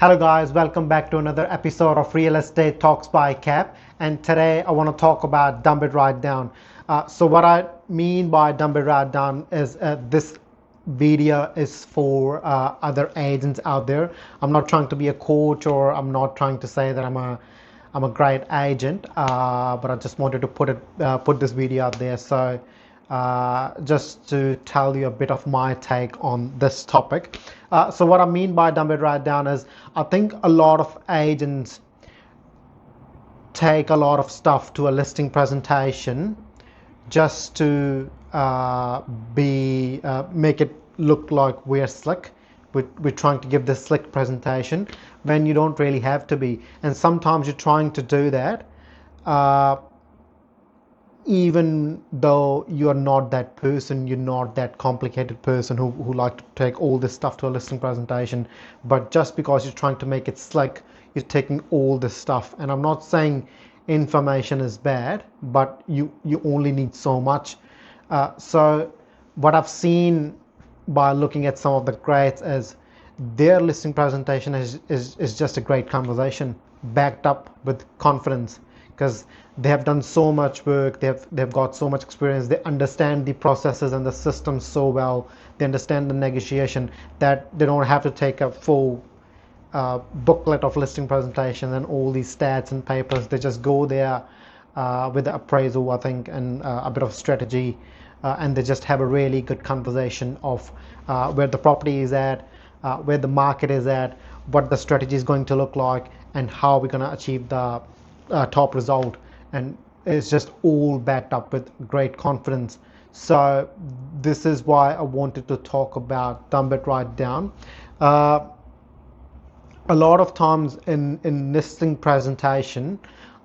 Hello guys, welcome back to another episode of Real Estate Talks by Cap. And today I want to talk about dumb it right down. So what I mean by dumb it right down is this video is for other agents out there. I'm not trying to be a coach, or I'm not trying to say that I'm a great agent, but I just wanted to put this video out there. So just to tell you a bit of my take on this topic. So what I mean by dumb it right down is I think a lot of agents take a lot of stuff to a listing presentation just to make it look like we're slick. We're trying to give this slick presentation when you don't really have to be. And sometimes you're trying to do that even though you're not that person, you're not that complicated person who like to take all this stuff to a listing presentation. But just because you're trying to make it slick, you're taking all this stuff. And I'm not saying information is bad, but you only need so much. So what I've seen by looking at some of the greats is their listing presentation is just a great conversation backed up with confidence, because they have done so much work, they've got so much experience, they understand the processes and the systems so well, they understand the negotiation, that they don't have to take a full booklet of listing presentation and all these stats and papers. They just go there with the appraisal, I think, and a bit of strategy, and they just have a really good conversation of where the property is at, where the market is at, what the strategy is going to look like, and how we're going to achieve the top result. And it's just all backed up with great confidence. So this is why I wanted to talk about dumb it right down. A lot of times in listing presentation,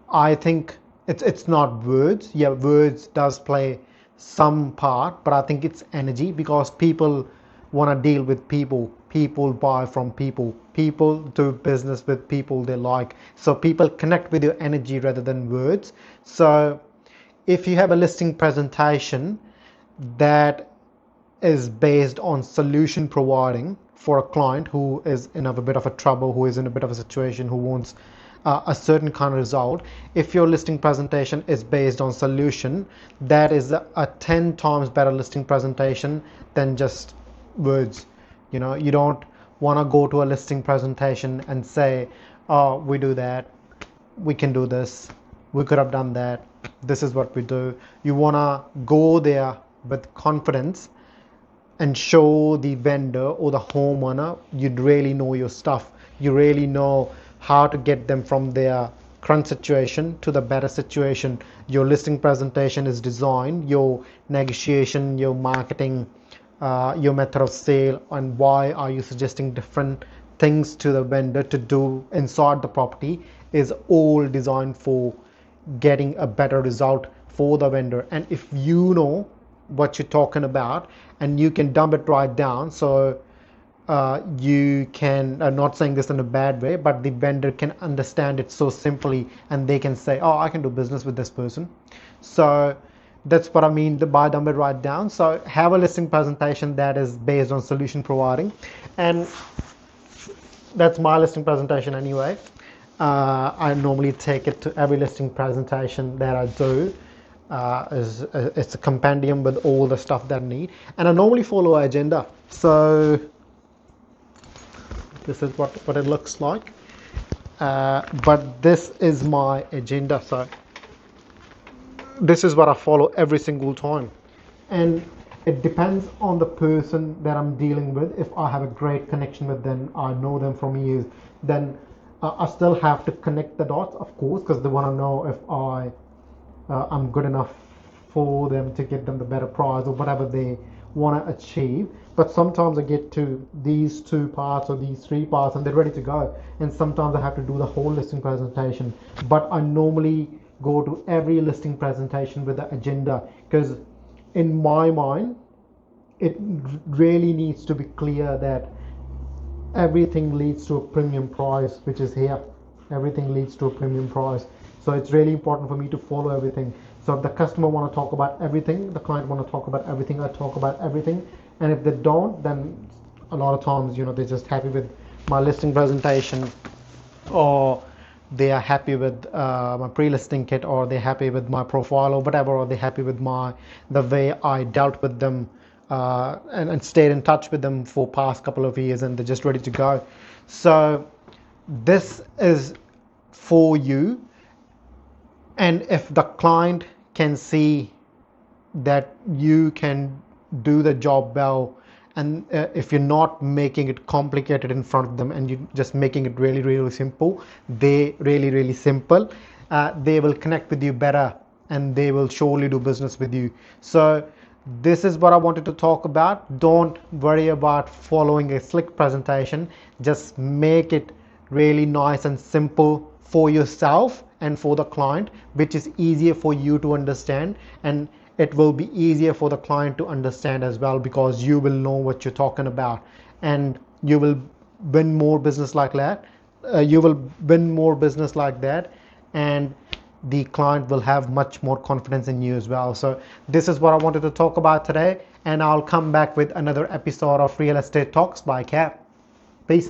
I think it's not words. Yeah, words does play some part, but I think it's energy, because people want to deal with people. People buy from people. People do business with people they like. So people connect with your energy rather than words. So if you have a listing presentation that is based on solution providing for a client who is in a bit of a trouble, who is in a bit of a situation, who wants a certain kind of result, if your listing presentation is based on solution, that is a 10 times better listing presentation than just words. You know, you don't want to go to a listing presentation and say, oh, we do that, we can do this, we could have done that, this is what we do. You want to go there with confidence and show the vendor or the homeowner you really know your stuff. You really know how to get them from their current situation to the better situation. Your listing presentation is designed, your negotiation, your marketing, your method of sale, and why are you suggesting different things to the vendor to do inside the property is all designed for getting a better result for the vendor. And if you know what you're talking about and you can dumb it right down, so you can, not saying this in a bad way, but the vendor can understand it so simply, and they can say, oh, I can do business with this person. So that's what I mean by dumb it right down. So have a listing presentation that is based on solution providing, and that's my listing presentation anyway. I normally take it to every listing presentation that I do. It's a compendium with all the stuff that I need, and I normally follow an agenda. So this is what it looks like, but this is my agenda. So this is what I follow every single time, and it depends on the person that I'm dealing with. If I have a great connection with them, I know them from years, then I still have to connect the dots, of course, because they want to know if I'm good enough for them to get them the better price or whatever they want to achieve. But sometimes I get to these 2 parts or these 3 parts and they're ready to go, and sometimes I have to do the whole listing presentation. But I normally go to every listing presentation with the agenda, because in my mind it really needs to be clear that everything leads to a premium price, which is here. Everything leads to a premium price. So it's really important for me to follow everything. So if the customer want to talk about everything, the client want to talk about everything, I talk about everything. And if they don't, then a lot of times, they're just happy with my listing presentation, or they are happy with my pre-listing kit, or they're happy with my profile or whatever, or they're happy with the way I dealt with them, and stayed in touch with them for past couple of years, and they're just ready to go. So this is for you. And if the client can see that you can do the job well, and if you're not making it complicated in front of them, and you're just making it really really simple, they will connect with you better, and they will surely do business with you. So this is what I wanted to talk about. Don't worry about following a slick presentation. Just make it really nice and simple for yourself and for the client, which is easier for you to understand, and it will be easier for the client to understand as well, because you will know what you're talking about, and you will win more business like that. And the client will have much more confidence in you as well. So this is what I wanted to talk about today, and I'll come back with another episode of Real Estate Talks by Cap. Peace.